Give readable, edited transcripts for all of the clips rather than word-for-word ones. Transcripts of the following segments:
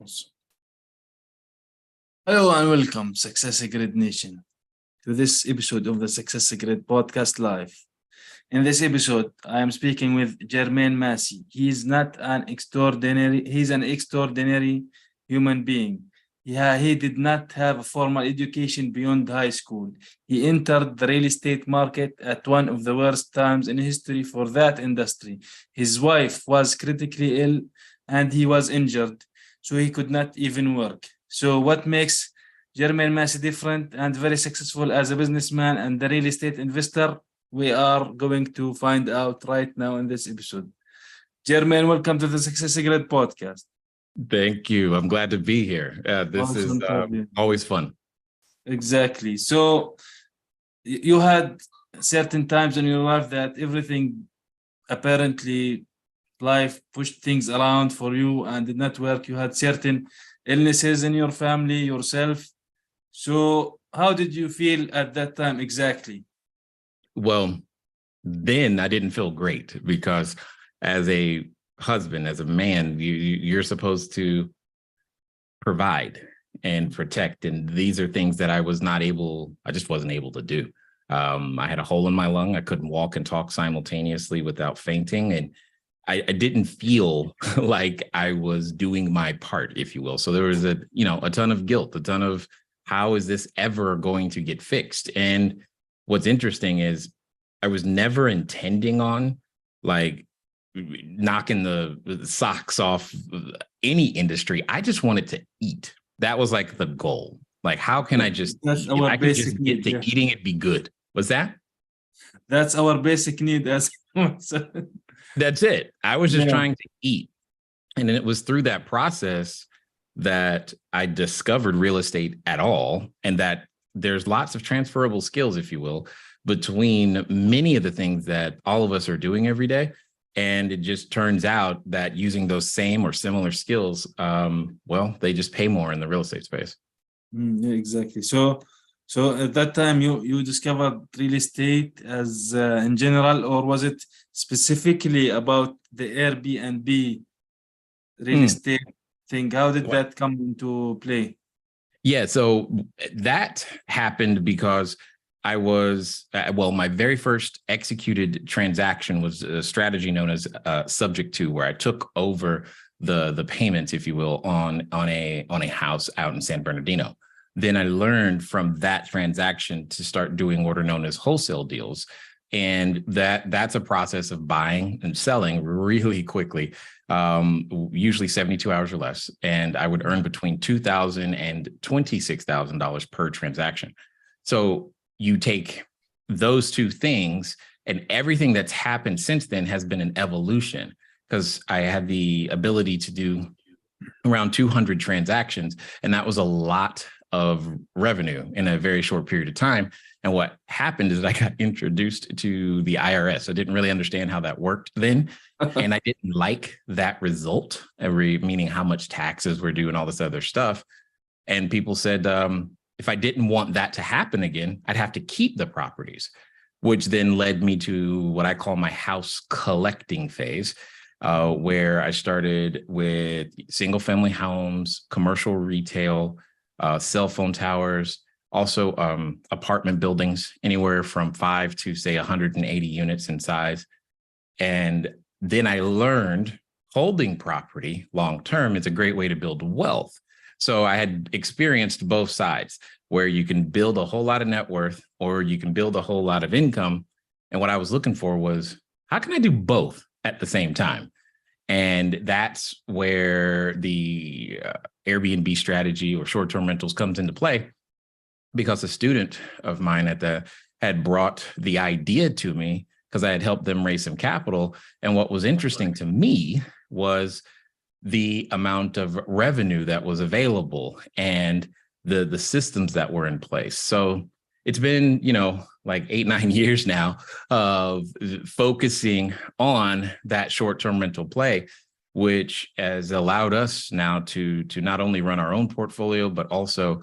Awesome. Hello and welcome, SuccessGrid Nation, to this episode of the SuccessGrid Podcast Live. In this episode, I am speaking with Jermaine Massey. He's an extraordinary human being. He did not have a formal education beyond high school. He entered the real estate market at one of the worst times in history for that industry. His wife was critically ill and he was injured, so he could not even work. So what makes Jermaine Massey different and very successful as a businessman and a real estate investor? We are going to find out right now in this episode. Jermaine, welcome to the SuccessGrid podcast. Thank you. I'm glad to be here. This awesome. Is always fun. Exactly. So you had certain times in your life that everything apparently life pushed things around for you and did not work. You had certain illnesses in your family, yourself. So how did you feel at that time exactly? Well, then I didn't feel great because as a husband, as a man, you're supposed to provide and protect. And these are things that I just wasn't able to do. I had a hole in my lung. I couldn't walk and talk simultaneously without fainting. And I didn't feel like I was doing my part, if you will. So there was a ton of guilt, a ton of how is this ever going to get fixed? And what's interesting is I was never intending on like knocking the socks off any industry. I just wanted to eat. That was like the goal. Like, how can I just, if I can just get to eating it, be good. What's that? That's our basic need as That's it. I was just trying to eat. And then it was through that process that I discovered real estate at all. And that there's lots of transferable skills, if you will, between many of the things that all of us are doing every day. And it just turns out that using those same or similar skills, they just pay more in the real estate space. Yeah, exactly. So at that time, you discovered real estate as in general, or was it specifically about the Airbnb real estate thing? How did that come into play? Yeah, so that happened because I was, my very first executed transaction was a strategy known as Subject to, where I took over the payments, if you will, on a house out in San Bernardino. Then I learned from that transaction to start doing what are known as wholesale deals. And that's a process of buying and selling really quickly, usually 72 hours or less. And I would earn between $2,000 and $26,000 per transaction. So you take those two things, and everything that's happened since then has been an evolution, because I had the ability to do around 200 transactions. And that was a lot of revenue in a very short period of time. And what happened is I got introduced to the IRS. I didn't really understand how that worked then. And I didn't like that result, meaning how much taxes were due and all this other stuff. And people said, if I didn't want that to happen again, I'd have to keep the properties, which then led me to what I call my house collecting phase, where I started with single family homes, commercial retail, cell phone towers, also apartment buildings, anywhere from 5 to say 180 units in size. And then I learned holding property long-term is a great way to build wealth. So I had experienced both sides, where you can build a whole lot of net worth or you can build a whole lot of income. And what I was looking for was, how can I do both at the same time? And that's where the Airbnb strategy or short-term rentals comes into play, because a student of mine had brought the idea to me because I had helped them raise some capital. And what was interesting to me was the amount of revenue that was available and the systems that were in place. So it's been, like 8-9 years now of focusing on that short-term rental play, which has allowed us now to not only run our own portfolio, but also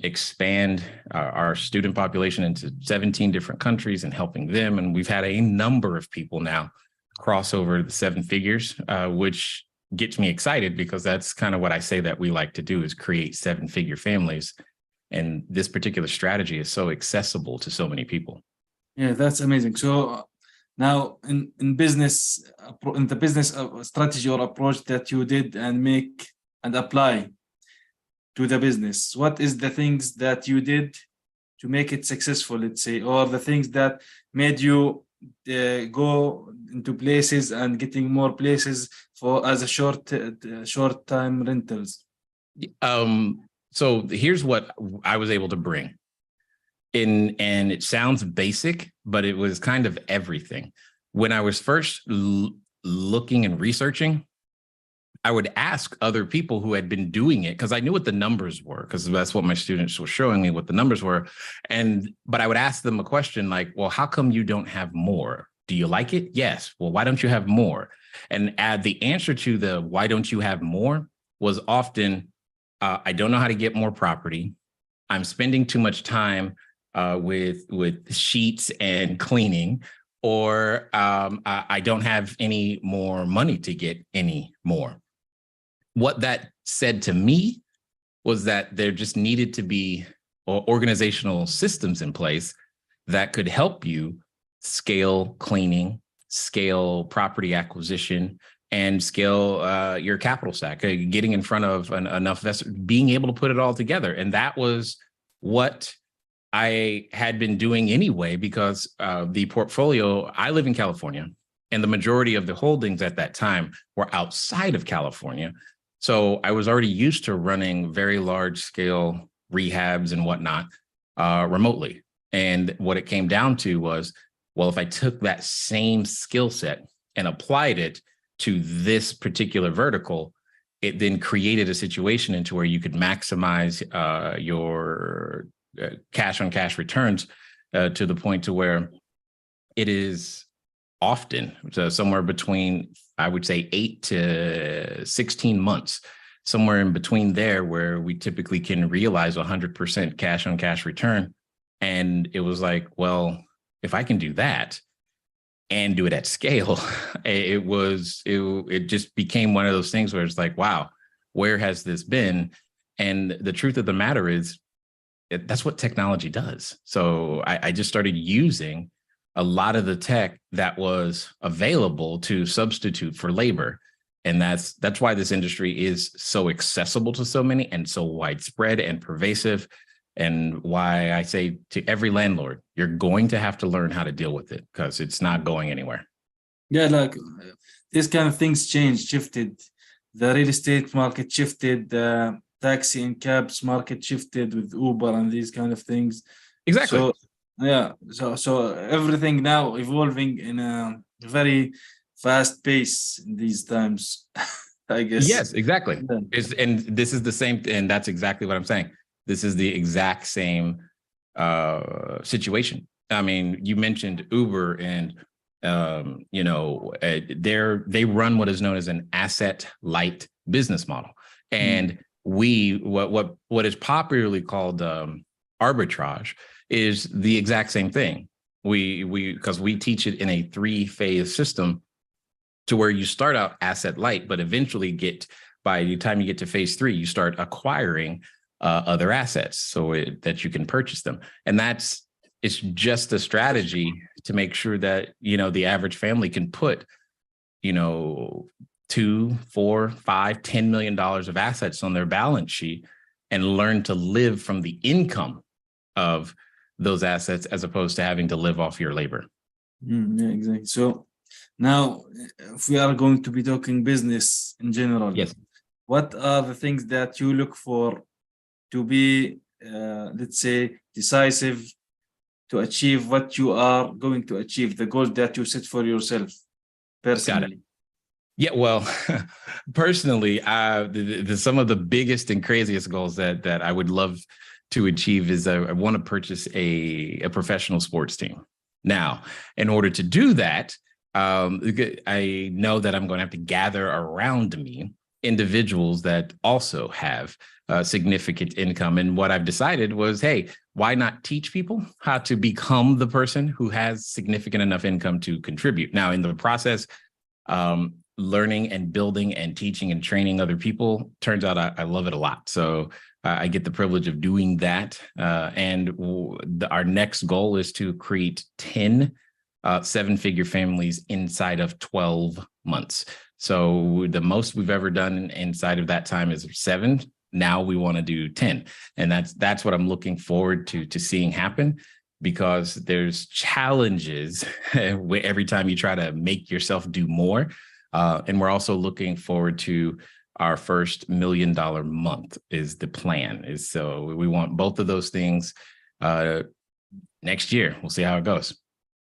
expand our student population into 17 different countries and helping them. And we've had a number of people now cross over the 7 figures, which gets me excited because that's kind of what I say that we like to do is create 7-figure families. And this particular strategy is so accessible to so many people. Yeah, that's amazing. So now in business, in the business strategy or approach that you did and make and apply to the business, what is the things that you did to make it successful, let's say, or the things that made you go into places and getting more places for as a short time rentals? So here's what I was able to bring in, and it sounds basic, but it was kind of everything. When I was first looking and researching, I would ask other people who had been doing it because I knew what the numbers were, because that's what my students were showing me, what the numbers were. But I would ask them a question like, well, how come you don't have more? Do you like it? Yes. Well, why don't you have more? And the answer to the why don't you have more was often, I don't know how to get more property. I'm spending too much time with sheets and cleaning, or I don't have any more money to get any more. What that said to me was that there just needed to be organizational systems in place that could help you scale cleaning, scale property acquisition, and scale your capital stack, getting in front of enough investors, being able to put it all together. And that was what I had been doing anyway, because the portfolio, I live in California, and the majority of the holdings at that time were outside of California. So I was already used to running very large scale rehabs and whatnot remotely. And what it came down to was, well, if I took that same skill set and applied it to this particular vertical, it then created a situation into where you could maximize your cash on cash returns to the point to where it is often somewhere between, I would say, 8 to 16 months, somewhere in between there, where we typically can realize 100% cash on cash return. And it was like, well, if I can do that and do it at scale, it just became one of those things where it's like, wow, where has this been? And the truth of the matter is, that's what technology does. So I just started using a lot of the tech that was available to substitute for labor. And that's why this industry is so accessible to so many and so widespread and pervasive. And why I say to every landlord, you're going to have to learn how to deal with it, because it's not going anywhere. Yeah, like these kind of things shifted. The real estate market shifted, the taxi and cabs market shifted with Uber and these kind of things. Exactly. So yeah, so everything now evolving in a very fast pace in these times, I guess. Yes, exactly. Yeah. And this is the same, and that's exactly what I'm saying. This is the exact same situation. I mean, you mentioned Uber, and they run what is known as an asset light business model, and what is popularly called arbitrage is the exact same thing. Because we teach it in a 3-phase system, to where you start out asset light, but eventually by the time you get to phase 3, you start acquiring other assets that you can purchase them. And it's just a strategy to make sure that, the average family can put, $2, $4, $5, $10 million of assets on their balance sheet and learn to live from the income of those assets, as opposed to having to live off your labor. Yeah, exactly. So now, if we are going to be talking business in general, yes, what are the things that you look for to be, let's say, decisive to achieve what you are going to achieve, the goal that you set for yourself personally? Yeah, well, personally, some of the biggest and craziest goals that I would love to achieve is I want to purchase a professional sports team. Now, in order to do that, I know that I'm going to have to gather around me individuals that also have significant income. And what I've decided was, hey, why not teach people how to become the person who has significant enough income to contribute? Now, in the process, learning and building and teaching and training other people, turns out I love it a lot. So I get the privilege of doing that. Our next goal is to create 10 seven-figure families inside of 12 months. So the most we've ever done inside of that time is 7. Now we want to do 10. And that's what I'm looking forward to seeing happen, because there's challenges every time you try to make yourself do more. And we're also looking forward to our first $1 million month is the plan. So we want both of those things next year. We'll see how it goes.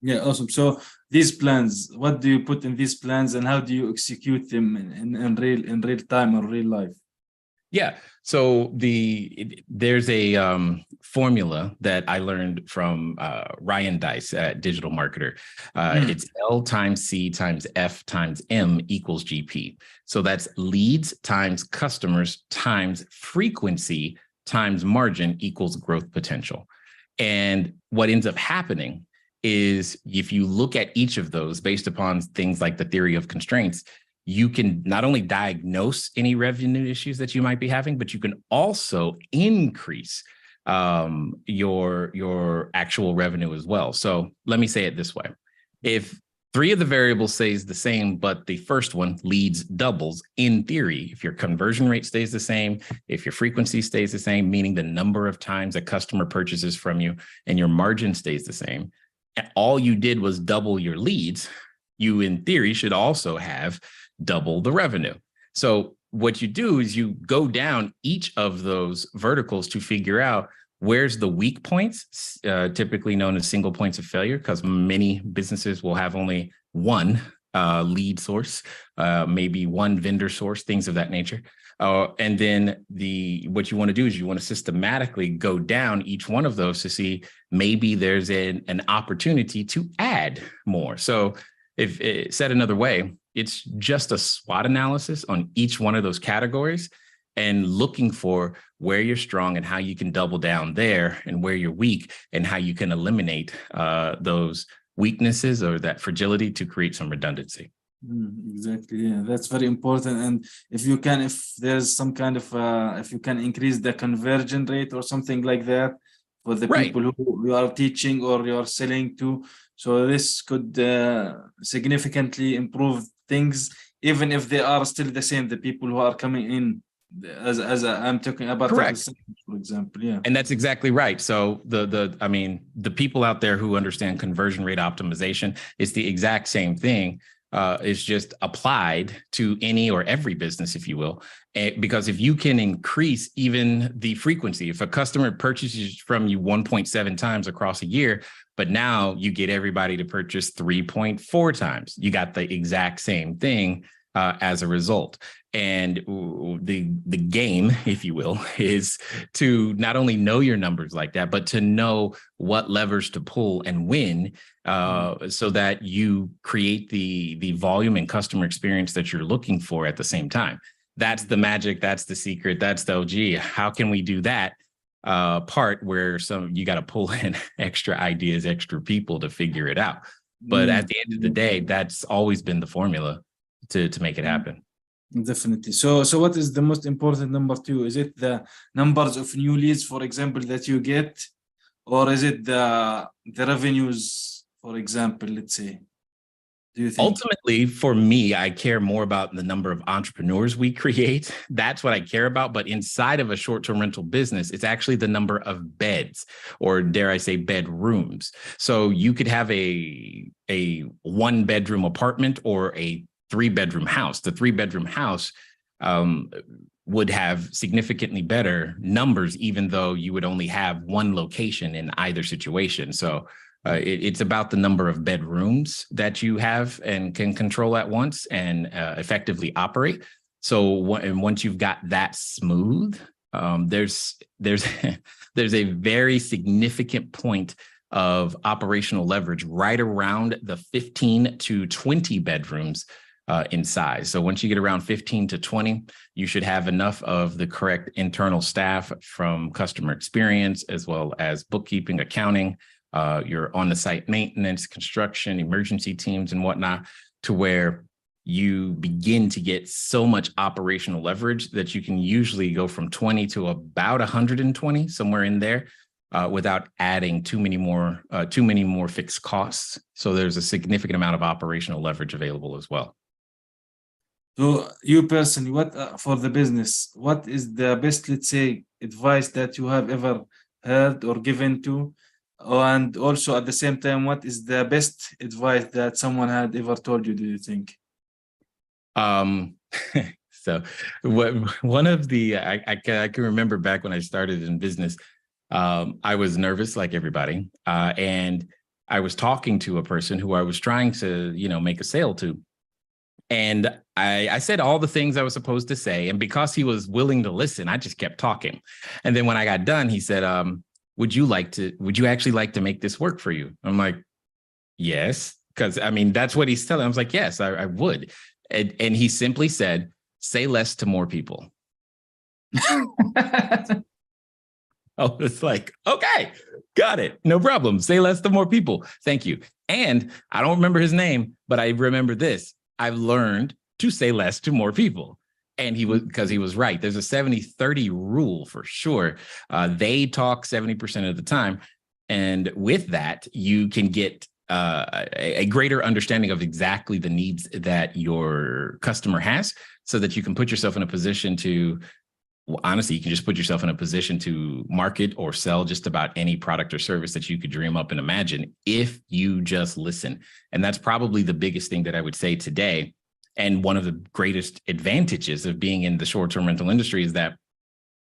Yeah, awesome. So these plans, what do you put in these plans and how do you execute them in real time or real life? Yeah. So there's a formula that I learned from Ryan Dice at Digital Marketer. It's L times C times F times M equals GP. So that's leads times customers times frequency times margin equals growth potential. And what ends up happening is if you look at each of those based upon things like the theory of constraints, you can not only diagnose any revenue issues that you might be having, but you can also increase your actual revenue as well. So let me say it this way. If 3 of the variables stays the same, but the first one, leads, doubles, in theory, if your conversion rate stays the same, if your frequency stays the same, meaning the number of times a customer purchases from you, and your margin stays the same, and all you did was double your leads, you in theory should also have double the revenue. So what you do is you go down each of those verticals to figure out where's the weak points, typically known as single points of failure, because many businesses will have only one lead source, maybe one vendor source, things of that nature. And then what you want to do is you want to systematically go down each one of those to see maybe there's an opportunity to add more. So if said another way, it's just a SWOT analysis on each one of those categories and looking for where you're strong and how you can double down there, and where you're weak and how you can eliminate those weaknesses or that fragility to create some redundancy. Exactly. Yeah, that's very important. And if there's some kind of, if you can increase the conversion rate or something like that for the people who you are teaching or you are selling to, so this could significantly improve things, even if they are still the same, the people who are coming in as I'm talking about. Correct. For example. Yeah. And that's exactly right. So the people out there who understand conversion rate optimization, it's the exact same thing. Is just applied to any or every business, if you will, because if you can increase even the frequency, if a customer purchases from you 1.7 times across a year, but now you get everybody to purchase 3.4 times, you got the exact same thing as a result. And the game, if you will, is to not only know your numbers like that, but to know what levers to pull and when, so that you create the volume and customer experience that you're looking for at the same time. That's the magic. That's the secret. That's the OG. How can we do that part where you got to pull in extra ideas, extra people to figure it out? But at the end of the day, that's always been the formula to make it happen. Definitely. So what is the most important number to you? Is it the numbers of new leads, for example, that you get, or is it the revenues, for example, let's say? Do you think? Ultimately, for me, I care more about the number of entrepreneurs we create. That's what I care about. But inside of a short-term rental business, it's actually the number of beds, or dare I say bedrooms. So you could have a 1-bedroom apartment or a 3-bedroom house. The 3-bedroom house would have significantly better numbers, even though you would only have one location in either situation. So it's about the number of bedrooms that you have and can control at once and effectively operate. So once you've got that smooth, there's a very significant point of operational leverage right around the 15 to 20 bedrooms in size. So once you get around 15 to 20, you should have enough of the correct internal staff from customer experience, as well as bookkeeping, accounting, your on-the-site maintenance, construction, emergency teams, and whatnot, to where you begin to get so much operational leverage that you can usually go from 20 to about 120, somewhere in there, without adding too many more fixed costs. So there's a significant amount of operational leverage available as well. So you personally, what for the business, what is the best, let's say, advice that you have ever heard or given to? And also at the same time, what is the best advice that someone had ever told you, do you think? So one of the, I can remember back when I started in business, I was nervous like everybody. And I was talking to a person who I was trying to, make a sale to. And I said all the things I was supposed to say. And because he was willing to listen, I just kept talking. And then when I got done, he said, would you actually like to make this work for you? I'm like, yes. Because that's what he's telling. I was like, yes, I would. And he simply said, say less to more people. I was like, okay, got it. No problem. Say less to more people. Thank you. And I don't remember his name, but I remember this. I've learned to say less to more people. And because he was right. There's a 70-30 rule for sure. They talk 70% of the time. And with that, you can get a greater understanding of exactly the needs that your customer has, so that you can put yourself in a position to, honestly, you can just put yourself in a position to market or sell just about any product or service that you could dream up and imagine if you just listen. And that's probably the biggest thing that I would say today. And one of the greatest advantages of being in the short-term rental industry is that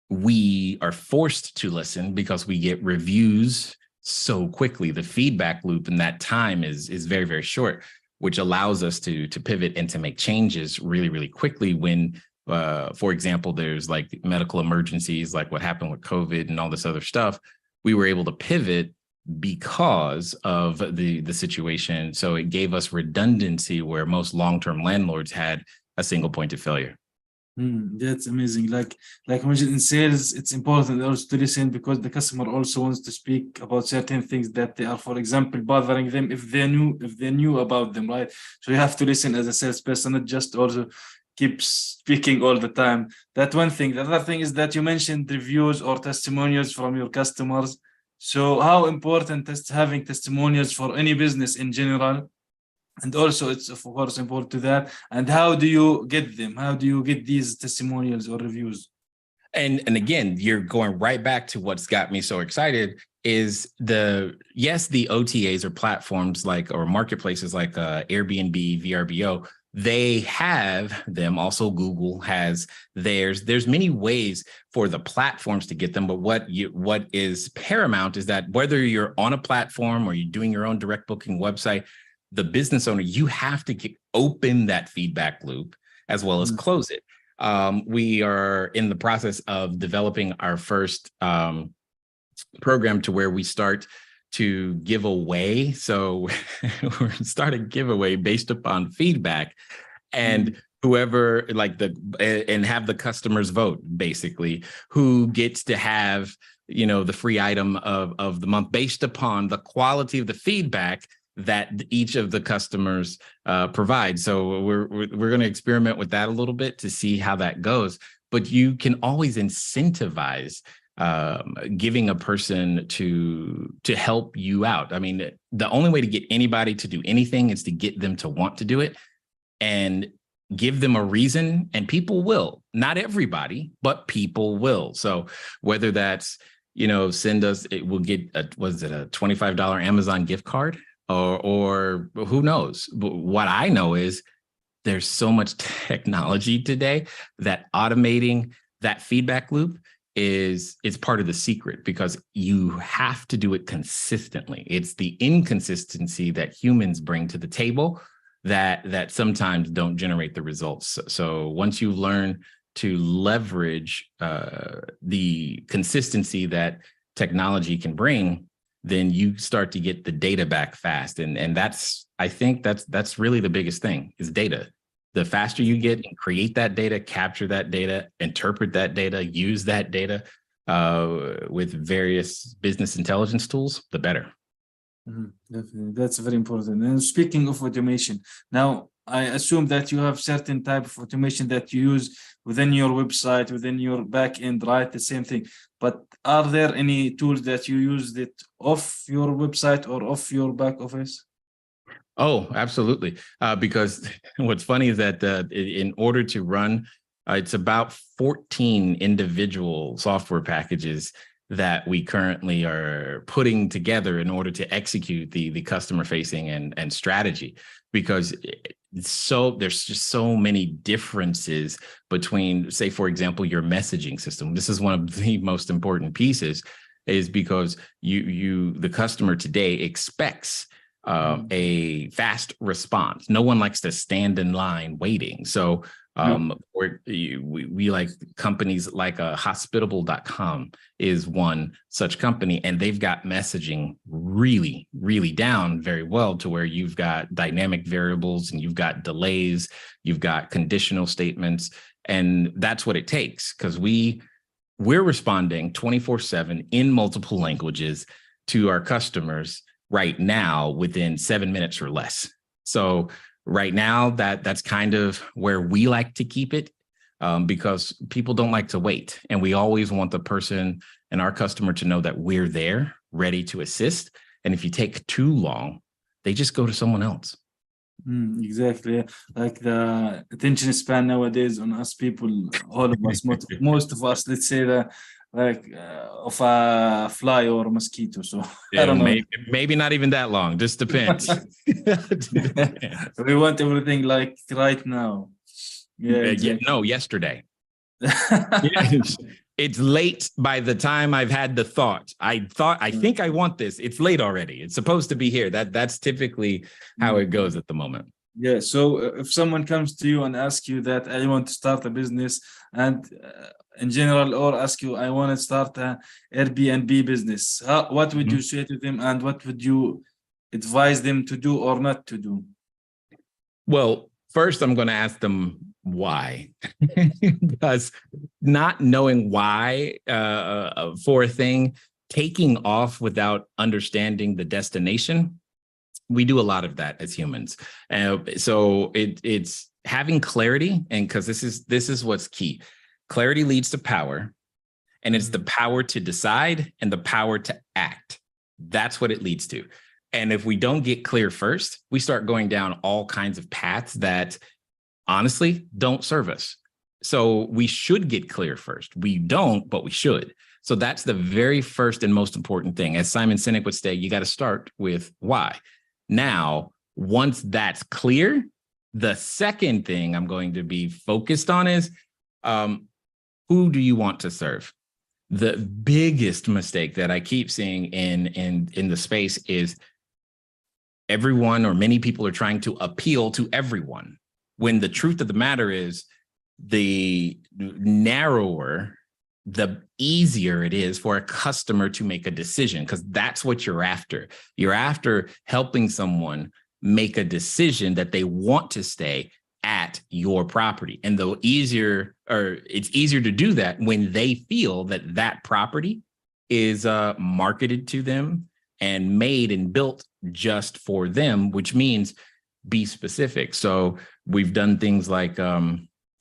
we are forced to listen because we get reviews so quickly. The feedback loop in that time is very, very short, which allows us to pivot and to make changes really, really quickly when, for example, there's like medical emergencies, like what happened with COVID and all this other stuff. We were able to pivot because of the situation. So it gave us redundancy where most long-term landlords had a single point of failure. That's amazing. Like mentioned in sales, it's important also to listen, because the customer also wants to speak about certain things that they are, for example, bothering them if they knew about them, right? So you have to listen as a salesperson, not just also keep speaking all the time. That one thing. The other thing is that you mentioned reviews or testimonials from your customers. So how important is having testimonials for any business in general? And also it's of course important to that. And how do you get them? How do you get these testimonials or reviews? And again, you're going right back to what's got me so excited is the OTAs or platforms or marketplaces like Airbnb, VRBO, they have them. Also, Google has theirs. There's many ways for the platforms to get them. But what is paramount is that whether you're on a platform or you're doing your own direct booking website, the business owner, you have to open that feedback loop as well as close it. We are in the process of developing our first program to where we start to give away. So we're starting a giveaway based upon feedback, and whoever and have the customers vote, basically, who gets to have, the free item of the month based upon the quality of the feedback that each of the customers provide. So we're going to experiment with that a little bit to see how that goes. But you can always incentivize giving a person to help you out. I mean, the only way to get anybody to do anything is to get them to want to do it and give them a reason. And people will. Not everybody, but people will. So whether that's, send us, we'll get a $25 Amazon gift card, or who knows? But what I know is there's so much technology today that automating that feedback loop is part of the secret, because you have to do it consistently. It's the inconsistency that humans bring to the table that sometimes don't generate the results. So once you learn to leverage the consistency that technology can bring, then you start to get the data back fast. And I think that's really the biggest thing is data. The faster you get and create that data, capture that data, interpret that data, use that data with various business intelligence tools, the better. Definitely. That's very important. And speaking of automation, now I assume that you have certain type of automation that you use within your website, within your back end, right? The same thing. But are there any tools that you use that off your website or off your back office? Oh, absolutely. Because what's funny is that in order to run, it's about 14 individual software packages that we currently are putting together in order to execute the customer facing and strategy. Because there's just so many differences between, say, for example, your messaging system. This is one of the most important pieces, is because the customer today expects a fast response. No one likes to stand in line waiting. So we like companies like hospitable.com is one such company, and they've got messaging really, really down very well to where you've got dynamic variables and you've got delays, you've got conditional statements, and that's what it takes, because we're responding 24/7 in multiple languages to our customers right now within 7 minutes or less. So right now, that's kind of where we like to keep it, because people don't like to wait. And we always want the person and our customer to know that we're there, ready to assist. And if you take too long, they just go to someone else. Exactly. Like the attention span nowadays on us people, all of us, most of us, let's say that of a fly or a mosquito. So Yeah, I don't know. maybe not even that long. Just depends. We want everything like right now. Yeah, exactly. No, yesterday. It's late by the time I've had the thought. I think I want this. It's late already. It's supposed to be here. That's typically how it goes at the moment. Yeah. So if someone comes to you and asks you that I want to start a business, and in general, or ask you, I want to start a Airbnb business, what would you say to them, and what would you advise them to do or not to do? Well, first, I'm going to ask them why, because not knowing why for a thing, taking off without understanding the destination, we do a lot of that as humans. So it's having clarity, and because this is what's key. Clarity leads to power, and it's the power to decide and the power to act. That's what it leads to. And if we don't get clear first, we start going down all kinds of paths that honestly don't serve us. So we should get clear first. We don't, but we should. So that's the very first and most important thing. As Simon Sinek would say, you got to start with why. Now, once that's clear, the second thing I'm going to be focused on is who do you want to serve? The biggest mistake that I keep seeing in the space is everyone, or many people, are trying to appeal to everyone, when the truth of the matter is, the narrower, the easier it is for a customer to make a decision, because that's what you're after. You're after helping someone make a decision that they want to stay at your property. And it's easier to do that when they feel that that property is marketed to them and made and built just for them, which means be specific. So we've done things like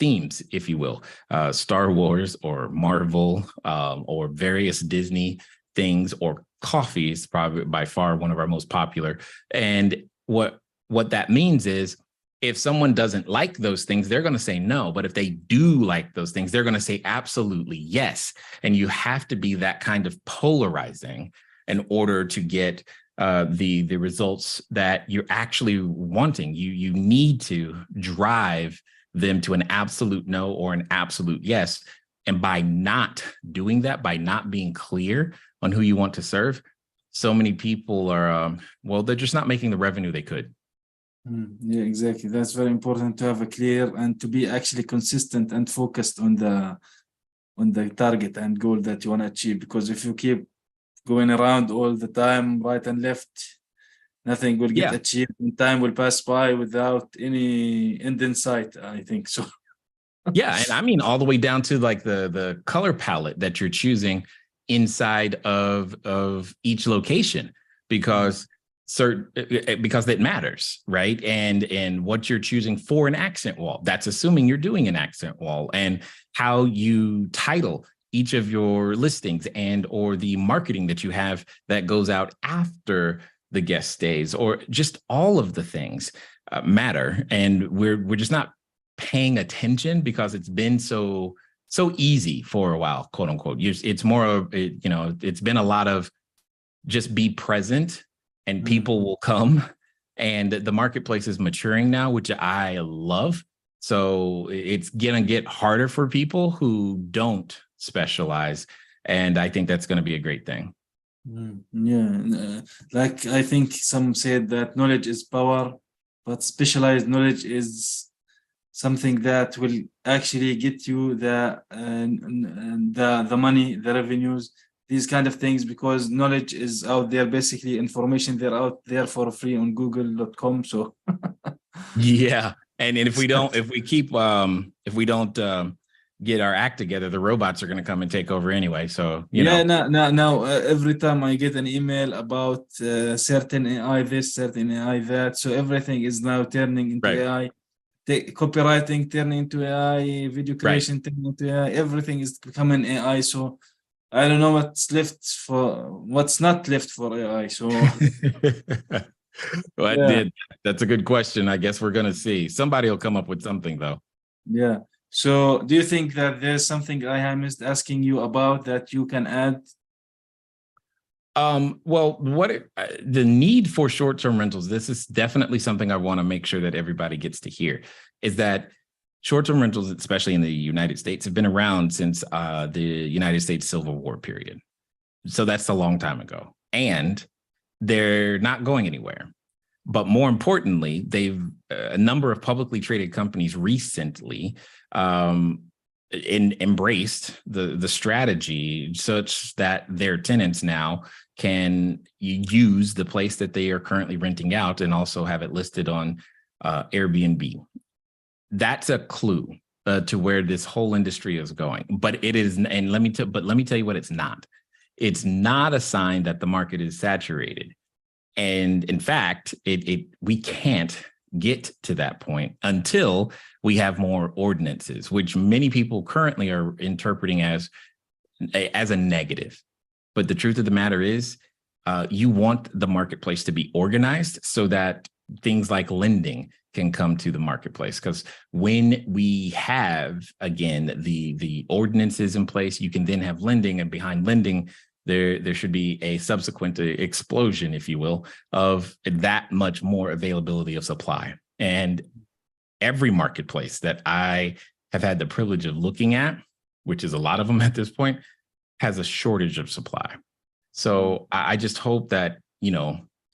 themes, if you will, Star Wars or Marvel or various Disney things, or coffee is probably by far one of our most popular. And what that means is, if someone doesn't like those things, they're going to say no. But if they do like those things, they're going to say absolutely yes. And you have to be that kind of polarizing in order to get the results that you're actually wanting. You need to drive them to an absolute no or an absolute yes. And by not doing that, by not being clear on who you want to serve, so many people are, they're just not making the revenue they could. Yeah, exactly. That's very important to have a clear and to be actually consistent and focused on the target and goal that you want to achieve. Because if you keep going around all the time, right and left, nothing will get achieved, and time will pass by without any end in sight, I think so. Yeah, and I mean all the way down to like the color palette that you're choosing inside of each location, because because it matters, right? And what you're choosing for an accent wall, that's assuming you're doing an accent wall, and how you title each of your listings and or the marketing that you have that goes out after the guest stays, or just all of the things matter. And we're just not paying attention because it's been so easy for a while, quote unquote. It's more of, it's been a lot of just be present and people will come, and the marketplace is maturing now, which I love. So it's going to get harder for people who don't specialize. And I think that's going to be a great thing. Yeah. Like I think some said that knowledge is power, but specialized knowledge is something that will actually get you the money, the revenues, these kind of things, because knowledge is out there. Basically, information, they're out there for free on google.com. So yeah. And if we don't get our act together, the robots are going to come and take over anyway. So, now every time I get an email about certain AI this, certain AI that, so everything is now turning into AI. Copywriting turning into AI, video creation turning into AI, everything is becoming AI. So I don't know what's not left for AI. So that's a good question. I guess we're going to see. Somebody will come up with something though. Yeah. So do you think that there's something I missed asking you about that you can add? Well, the need for short-term rentals, this is definitely something I want to make sure that everybody gets to hear, is that short-term rentals, especially in the United States, have been around since the United States Civil War period. So that's a long time ago. And they're not going anywhere. But more importantly, a number of publicly traded companies recently embraced the strategy such that their tenants now can use the place that they are currently renting out and also have it listed on Airbnb. That's a clue to where this whole industry is going. But it is, and let me tell you what it's not. It's not a sign that the market is saturated. And in fact, we can't get to that point until we have more ordinances, which many people currently are interpreting as a negative. But the truth of the matter is, you want the marketplace to be organized so that things like lending can come to the marketplace. Because when we have, again, the ordinances in place, you can then have lending, and behind lending, there should be a subsequent explosion, if you will, of that much more availability of supply. And every marketplace that I have had the privilege of looking at, which is a lot of them at this point, has a shortage of supply. So I just hope that,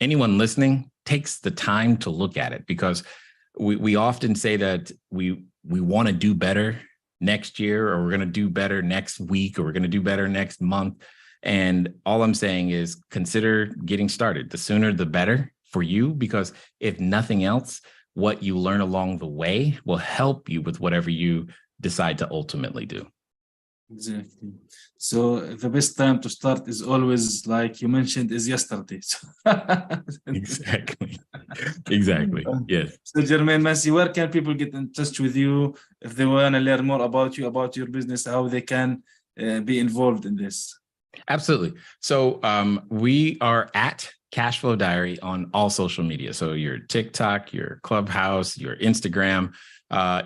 anyone listening takes the time to look at it, because we often say that we want to do better next year, or we're going to do better next week, or we're going to do better next month. And all I'm saying is consider getting started. The sooner, the better for you, because if nothing else, what you learn along the way will help you with whatever you decide to ultimately do. Exactly. So the best time to start is always, like you mentioned, is yesterday. Exactly. Yes. So Jermaine Massey, where can people get in touch with you if they want to learn more about you, about your business, how they can be involved in this? Absolutely. So we are at Cashflow Diary on all social media. So your TikTok, your Clubhouse, your Instagram,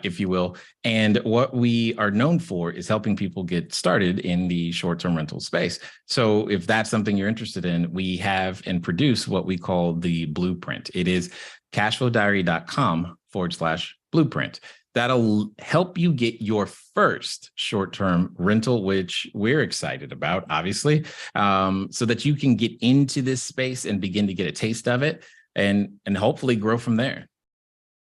if you will. And what we are known for is helping people get started in the short-term rental space. So if that's something you're interested in, we have and produce what we call the blueprint. It is cashflowdiary.com/blueprint. That'll help you get your first short-term rental, which we're excited about, obviously, so that you can get into this space and begin to get a taste of it and hopefully grow from there.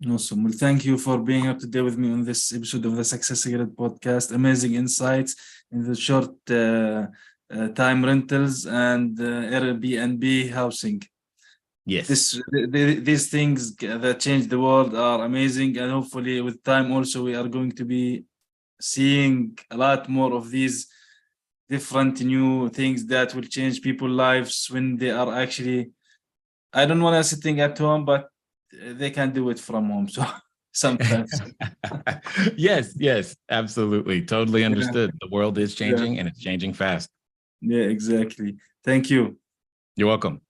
Awesome. Well, thank you for being here today with me on this episode of the SuccessGrid podcast. Amazing insights in the short time rentals and Airbnb housing. Yes. These things that change the world are amazing, and hopefully with time also we are going to be seeing a lot more of these different new things that will change people's lives when they are actually I don't want to sitting at home, but they can do it from home. So sometimes. Yes, absolutely. Totally Yeah, understood. The world is yeah, changing and it's changing fast. yeah, exactly. Thank you. You're welcome.